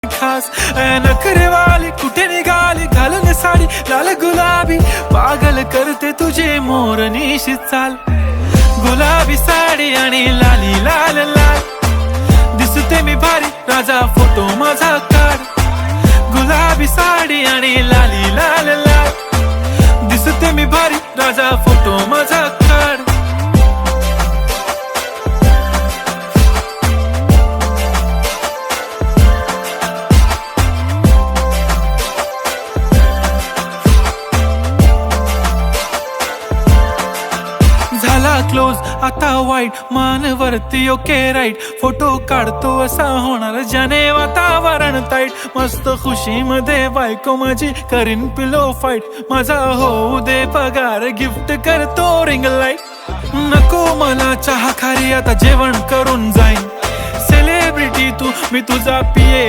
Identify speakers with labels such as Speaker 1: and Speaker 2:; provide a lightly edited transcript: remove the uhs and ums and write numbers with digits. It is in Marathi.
Speaker 1: खास नखरेवाली कुठे निघाली घालून साडी लाल गुलाबी पागल करते तुझे मोरनीशी चाल गुलाबी साडी आणि लाली लाल लाल दिसते मी भारी राजा फोटो माझा काढ गुलाबी साडी आणि लाली लाल लाल दिसते मी भारी राजा फोटो माझा काढ झाला क्लोज आता वाईट मानवरती ओके राईट फोटो काढतो असा होणार ज्याने वातावरण ताईट मस्त खुशी मध्ये बायको माझी करीन पिलो फाईट माझा होऊ दे पगार गिफ्ट करतो रिंग लाईट नको मला चहा खारी आता जेवण करून जाईन सेलिब्रिटी तू मी तुझा पिये